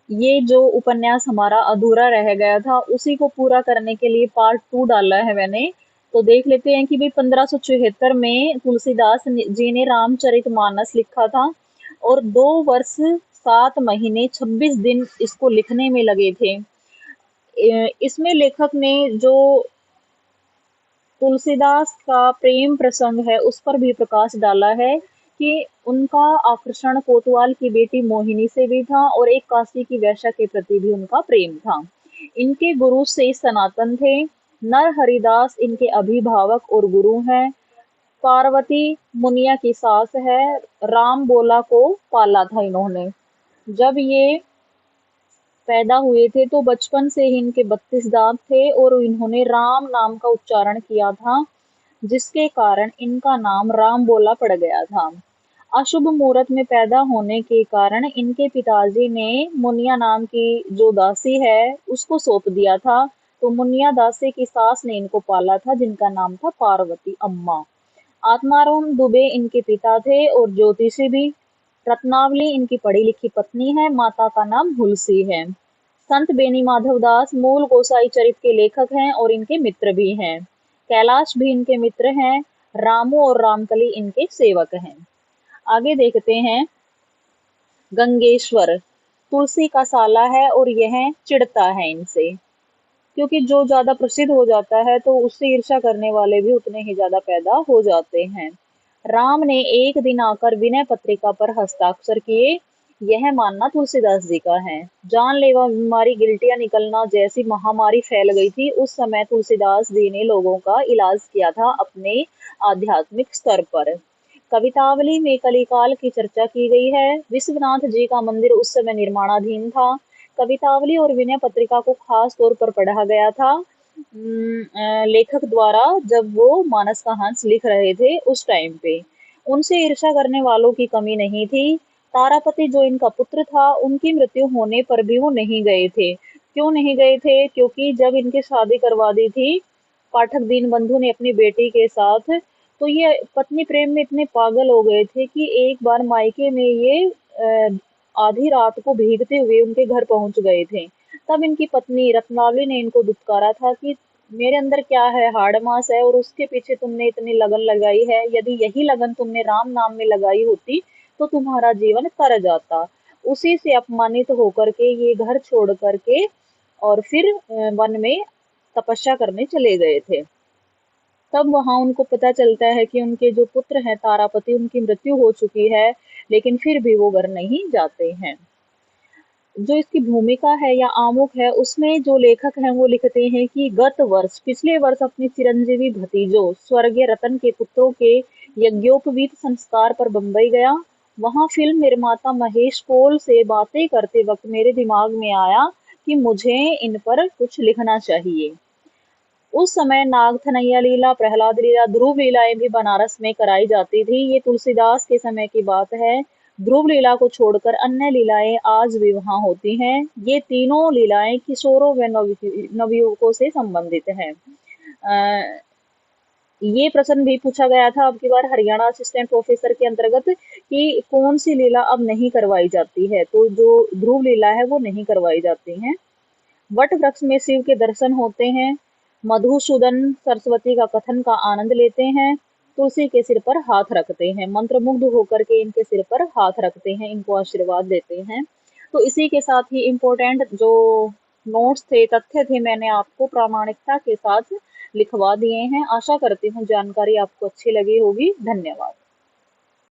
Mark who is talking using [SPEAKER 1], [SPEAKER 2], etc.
[SPEAKER 1] ये जो उपन्यास हमारा अधूरा रह गया था उसी को पूरा करने के लिए पार्ट 2 डाला है मैंने। तो देख लेते हैं कि भाई 1576 में जी ने रामचरितमानस लिखा था और 2 वर्ष 7 महीने 26 दिन इसको लिखने में लगे थे। इसमें लेखक ने जो तुलसीदास का प्रेम प्रसंग है उस पर भी प्रकाश डाला है कि उनका आकर्षण कोतवाल की बेटी मोहिनी से भी था और एक काशी की वेश्या के प्रति भी उनका प्रेम था। इनके गुरु से सनातन थे। नर हरिदास इनके अभिभावक और गुरु हैं। पार्वती मुनिया की सास है। राम बोला को पाला था इन्होंने। जब ये पैदा हुए थे तो बचपन से ही इनके 32 दांत थे और इन्होंने राम नाम का उच्चारण किया था, जिसके कारण इनका नाम राम बोला पड़ गया था। अशुभ मुहूर्त में पैदा होने के कारण इनके पिताजी ने मुनिया नाम की जो दासी है उसको सौंप दिया था। तो मुनिया दासी की सास ने इनको पाला था जिनका नाम था पार्वती अम्मा। आत्माराम दुबे इनके पिता थे और ज्योतिषी भी। रत्नावली इनकी पढ़ी लिखी पत्नी है। माता का नाम हुलसी है। संत बेनी माधव दास मूल गोसाई चरित के लेखक हैं और इनके मित्र भी हैं। कैलाश भी इनके मित्र हैं। रामू और रामकली इनके सेवक हैं। आगे देखते हैं। गंगेश्वर तुलसी का साला है और यह चिढ़ता है इनसे, क्योंकि जो ज्यादा प्रसिद्ध हो जाता है तो उससे ईर्ष्या करने वाले भी उतने ही ज्यादा पैदा हो जाते हैं। राम ने एक दिन आकर विनय पत्रिका पर हस्ताक्षर किए। यह मानना तुलसीदास जी का है। जानलेवा बीमारी गिल्टिया निकलना जैसी महामारी फैल गई थी। उस समय तुलसीदास जी ने लोगों का इलाज किया था अपने आध्यात्मिक स्तर पर। कवितावली में कलिकाल की चर्चा की गई है। विश्वनाथ जी का मंदिर उस समय निर्माणाधीन था। कवितावली और विनय पत्रिका को खास तौर पर पढ़ा गया था लेखक द्वारा जब वो मानस का हंस लिख रहे थे उस टाइम पे। उनसे ईर्ष्या करने वालों की कमी नहीं थी। तारापति जो इनका पुत्र था उनकी मृत्यु होने पर भी वो नहीं गए थे। क्यों नहीं गए थे? क्योंकि जब इनकी शादी करवा दी थी पाठक दीनबंधु ने अपनी बेटी के साथ, तो ये पत्नी प्रेम में इतने पागल हो गए थे कि एक बार मायके में ये आधी रात को भीगते हुए उनके घर पहुंच गए थे। तब इनकी पत्नी रत्नावली ने इनको दुत्कारा था कि मेरे अंदर क्या है, हाड़ मास है और उसके पीछे तुमने इतनी लगन लगाई है। यदि यही लगन तुमने राम नाम में लगाई होती तो तुम्हारा जीवन तर जाता। उसी से अपमानित होकर के ये घर छोड़ करके और फिर वन में तपस्या करने चले गए थे। तब वहां उनको पता चलता है कि उनके जो पुत्र हैं तारापति उनकी मृत्यु हो चुकी है, लेकिन फिर भी वो घर नहीं जाते हैं। जो इसकी भूमिका है या आमुख है उसमें जो लेखक हैं वो लिखते हैं कि गत वर्ष पिछले वर्ष अपने चिरंजीवी भतीजों स्वर्गीय रतन के पुत्रों के यज्ञोपवीत संस्कार पर बंबई गया। वहां फिल्म निर्माता महेश कोल से बातें करते वक्त मेरे दिमाग में आया कि मुझे इन पर कुछ लिखना चाहिए। उस समय नागथनैया लीला, प्रहलाद लीला, ध्रुव लीलाएं भी बनारस में कराई जाती थी। ये तुलसीदास के समय की बात है। ध्रुव लीला को छोड़कर अन्य लीलाएं आज भी वहां होती हैं। ये तीनों लीलाएं किशोरों व नवयुवकों से संबंधित हैं। ये प्रश्न भी पूछा गया था अब की बार हरियाणा असिस्टेंट प्रोफेसर के अंतर्गत कि कौन सी लीला अब नहीं करवाई जाती है, तो जो ध्रुव लीला है वो नहीं करवाई जाती है। वट वृक्ष में शिव के दर्शन होते हैं। मधुसूदन सरस्वती का कथन का आनंद लेते हैं। तुलसी के सिर पर हाथ रखते हैं। मंत्रमुग्ध होकर के इनके सिर पर हाथ रखते हैं, इनको आशीर्वाद देते हैं। तो इसी के साथ ही इम्पोर्टेंट जो नोट्स थे, तथ्य थे, मैंने आपको प्रामाणिकता के साथ लिखवा दिए हैं। आशा करती हूँ जानकारी आपको अच्छी लगी होगी। धन्यवाद।